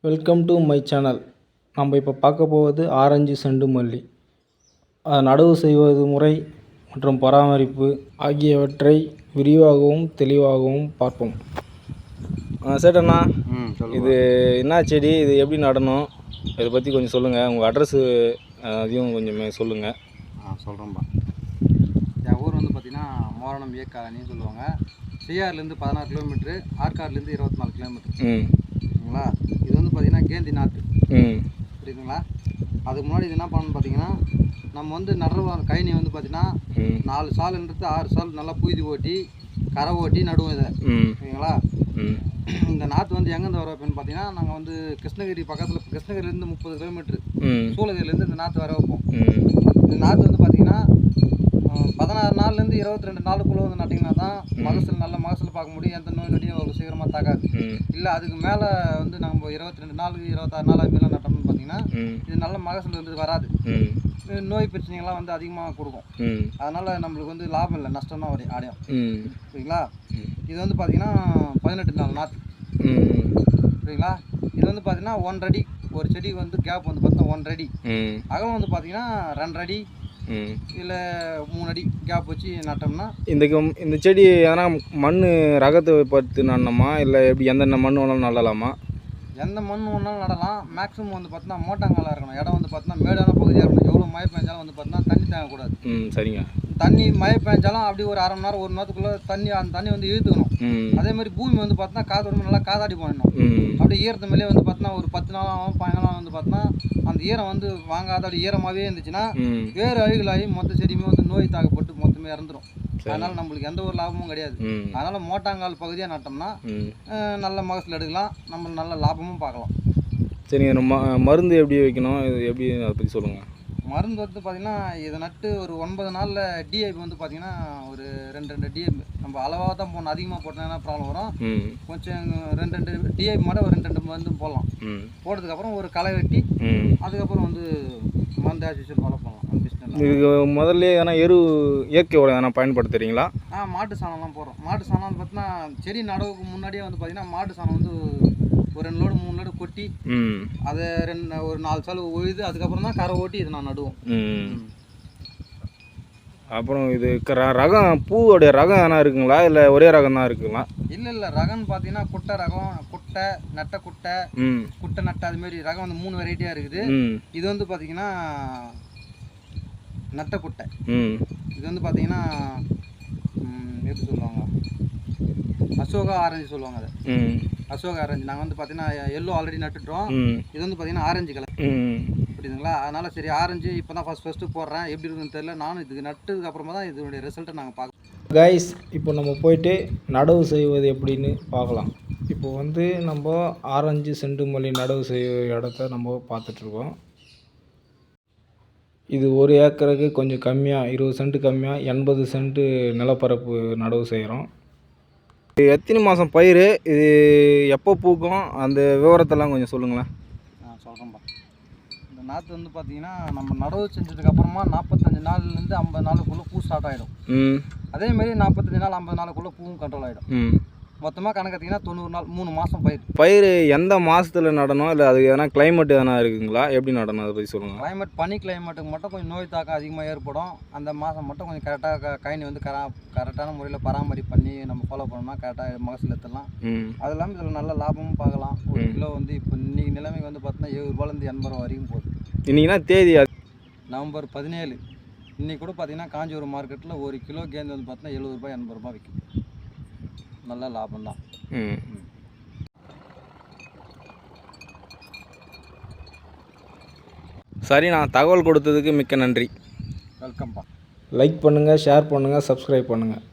Welcome to my channel. நம்ம இப்போ பார்க்க போவது ஆரஞ்சு செண்டு மல்லி. நடவு செய்வது முறை மற்றும் பராமரிப்பு ஆகியவற்றை விரிவாகவும் தெளிவாகவும் பார்ப்போம். சேட்டண்ணா, இது என்ன செடி, இது எப்படி நடணும், இதை பற்றி கொஞ்சம் சொல்லுங்கள். உங்கள் அட்ரஸு அதையும் கொஞ்சம் சொல்லுங்கள். சொல்கிறேன்ப்பா. என் ஊர் வந்து பார்த்திங்கன்னா மோரணம் காலனின்னு சொல்லுவாங்க. சிஆர்லேருந்து 16 கிலோமீட்ரு, ஆற்காட்லேருந்து 24 கிலோமீட்ரு. சரிங்களா? இது வந்து பார்த்திங்கன்னா கேந்தி நாற்று. புரியுதுங்களா? அதுக்கு முன்னாடி இது என்ன பண்ணணும்னு பார்த்தீங்கன்னா, நம்ம வந்து நடுற கைனி வந்து பார்த்திங்கன்னா 4 சால்ன்றது 6 சால் நல்லா பூதி ஓட்டி கரை ஓட்டி நடுவோம் இதை. சரிங்களா? இந்த நாற்று வந்து எங்கேருந்து வர வைப்போம்னு பார்த்தீங்கன்னா, நாங்கள் வந்து கிருஷ்ணகிரி பக்கத்தில், கிருஷ்ணகிரிலேருந்து 30 கிலோமீட்ரு, சூளகிரிலேருந்து இந்த நாற்று வர வைப்போம். இந்த நாற்று வந்து பார்த்திங்கன்னா 16 நாள்லேருந்து 22 நாளுக்குள்ளே வந்து நட்டிங்கன்னா தான் மகசூல், நல்ல மகசூல் பார்க்க முடியும். எந்த நோய் நொடியும் அவ்வளோ சீக்கிரமாக தாக்காது. இல்லை அதுக்கு மேலே வந்து நம்ம 22 நாள் 26 நாள் அதுமாரிலாம் நட்டோம்னு பார்த்தீங்கன்னா இது நல்ல மகசூல் வந்து வராது. நோய் பிரச்சனைகள்லாம் வந்து அதிகமாக கொடுக்கும். அதனால் நம்மளுக்கு வந்து லாபம் இல்லை, நஷ்டம் தான் ஆடையும். சரிங்களா? இது வந்து பார்த்திங்கன்னா 18 நாள் நாற்று. சரிங்களா? இது வந்து பார்த்திங்கன்னா 1 அடி ஒரு செடிக்கு வந்து கேப் வந்து பார்த்தீங்கன்னா 1 அடி, அகலம் வந்து பார்த்திங்கன்னா 2 அடி இல்லை 3 அடி கேப் வச்சு நட்டோம்னா இந்த செடி எதனா மண் ரகத்தை பார்த்து நடணுமா, இல்லை எப்படி எந்த மண் வேணாலும் நடலாமா? எந்த மண் வேணாலும் நடலாம். மேக்ஸிமம் வந்து பார்த்தீங்கன்னா மோட்டாங்காலாக இருக்கணும். இடம் வந்து பார்த்தீங்கன்னா மேடான பகுதியாக இருக்கணும். எவ்வளோ மழை பெஞ்சாலும் வந்து பார்த்தீங்கன்னா தண்ணி தேங்கக்கூடாது. சரிங்க. தண்ணி மழை பெஞ்சாலும் அப்படி ஒரு அரை மணி நேரம் 1 நேரத்துக்குள்ளே அந்த தண்ணி வந்து இழுத்துக்கணும். அதே மாதிரி பூமி வந்து பார்த்தீங்கன்னா காதோடு நல்லா காதாடி போடணும். அப்படியே ஈரத்து மேலே வந்து பார்த்தீங்கன்னா ஒரு 10 நாளாகவும் 15 நாளாக வந்து பார்த்தீங்கன்னா அந்த ஈரம் வந்து வாங்காத அப்படி ஈரமாகவே இருந்துச்சுன்னா வேறு அழுகலாகி மொத்த செடியுமே வந்து நோய் தாக்கப்பட்டு மொத்தமே இறந்துடும். அதனால் நம்மளுக்கு எந்த ஒரு லாபமும் கிடையாது. அதனால் மோட்டாங்கால் பகுதியாக நட்டோம்னா நல்ல மகசூல் எடுக்கலாம், நம்ம நல்ல லாபமும் பார்க்கலாம். சரிங்க. மருந்து எப்படி வைக்கணும், இது எப்படி, அதை பற்றி சொல்லுங்கள். மருந்து வந்து பார்த்திங்கன்னா இதை நட்டு ஒரு 9 நாளில் டிஐபி வந்து பார்த்திங்கன்னா ஒரு 2 டிஐபி நம்ம அளவாக தான் போடணும். அதிகமாக போட்டோம்னா ப்ராப்ளம் வரும். கொஞ்சம் 2 டிஐபி மட்டும் ஒரு 2 மருந்து போடலாம். போட்டதுக்கப்புறம் ஒரு களை வெட்டி அதுக்கப்புறம் வந்து மருந்து ஆக்சிஜன் ஃபாலோ பண்ணலாம். இதுக்கு முதல்ல எதனா இயற்கை உரம் எதனா பயன்படுத்துறீங்களா? மாட்டு சாணம்லாம் போடுறோம். மாட்டு சாணம் பார்த்தீங்கன்னா செடி நடவுக்கு முன்னாடியே வந்து பார்த்திங்கன்னா மாட்டு சாணம் வந்து ஒரு 2 லோடு 3 லோடு கொட்டி அதை ஒரு 4 சால் உழுது அதுக்கப்புறம் தான் கரை ஓட்டி இதை நான் நடுவோம். அப்புறம் இது ரகம், பூவோடைய ரகம் எதனா இருக்குங்களா, இல்லை ஒரே ரகம் தான் இருக்குங்களா? இல்லை ரகம்னு பார்த்தீங்கன்னா குட்டை ரகம், குட்டை நட்டை, குட்டை குட்டை நட்டை, அதுமாரி ரகம் வந்து 3 வெரைட்டியாக இருக்குது. இது வந்து பார்த்தீங்கன்னா நட்டை குட்டை. இது வந்து பார்த்தீங்கன்னா எப்படி சொல்லுவாங்க, அசோகா ஆரஞ்சு சொல்லுவாங்க. அதை அசோகா ஆரஞ்சு. நாங்கள் வந்து பார்த்தீங்கன்னா எல்லோ ஆல்ரெடி நட்டுட்டோம். இது வந்து பார்த்தீங்கன்னா ஆரஞ்சு கலர். புரியுதுங்களா? அதனால் சரி ஆரஞ்சு இப்போ தான் ஃபஸ்ட்டு போடுறேன், எப்படி இருக்குன்னு தெரியல. நானும் இதுக்கு நட்டதுக்கு அப்புறமா தான் இதனுடைய ரிசல்ட்டை நாங்கள் பார்க்கலாம். கைஸ், இப்போ நம்ம போயிட்டு நடவு செய்வது எப்படின்னு பார்க்கலாம். இப்போ வந்து நம்ம ஆரஞ்சு செண்டு மல்லி நடவு செய்ய இடத்த நம்ம பார்த்துட்ருக்கோம். இது 1 ஏக்கருக்கு கொஞ்சம் கம்மியாக, 20 சென்ட் கம்மியாக 80 சென்ட் நிலப்பரப்பு நடவு செய்கிறோம். எத்தனை மாதம் பயிர், இது எப்போ பூக்கும், அந்த விவரத்தெல்லாம் கொஞ்சம் சொல்லுங்களேன். சொல்கிறேன்ப்பா. இந்த நாற்று வந்து பார்த்தீங்கன்னா நம்ம நடவு செஞ்சதுக்கப்புறமா 45 நாள்லேருந்து 50 நாளுக்குள்ளே பூ ஸ்டார்ட் ஆகிடும். அதேமாரி 45 நாள் 50 நாளுக்குள்ளே பூவும் கண்ட்ரோல் ஆகிடும். மொத்தமாக கணக்கு எடுத்திங்கன்னா 90 நாள், 3 மாதம் பயிர் எந்த மாதத்தில் நடணும், இல்லை அது எதனா கிளைமேட் எதனா இருக்குங்களா, எப்படி நடணும், அதை பற்றி சொல்லுங்கள். கிளைமேட் பனி கிளைமேட்டுக்கு மட்டும் கொஞ்சம் நோய் தாக்கம் அதிகமாக ஏற்படும். அந்த மாதம் மட்டும் கொஞ்சம் கரெக்டாக கைனி வந்து கரெக்டான முறையில் பராமரிப்பு பண்ணி நம்ம ஃபாலோ பண்ணோம்னா கரெக்டாக மகசூல் எடுத்துடலாம். அது இல்லாமல் இதில் நல்ல லாபமும் பார்க்கலாம். 1 கிலோ வந்து இப்போ இன்றைக்கி நிலைமைக்கு வந்து பார்த்தீங்கன்னா 70 ரூபாயிலேருந்து 80 ரூபா வரைக்கும் போகுது. இன்றைக்கினா தேதி நவம்பர் 17. இன்றைக்கி கூட பார்த்தீங்கன்னா காஞ்சிபுரம் மார்க்கெட்டில் 1 கிலோ கேந்து வந்து பார்த்தீங்கன்னா 70 ரூபாய் 80 ரூபா விற்கும். நல்ல லாபம் தான். சரி, நான் தகவல் கொடுத்ததுக்கு மிக்க நன்றி. வெல்கம்ப்பா. லைக் பண்ணுங்கள், ஷேர் பண்ணுங்கள், சப்ஸ்கிரைப் பண்ணுங்கள்.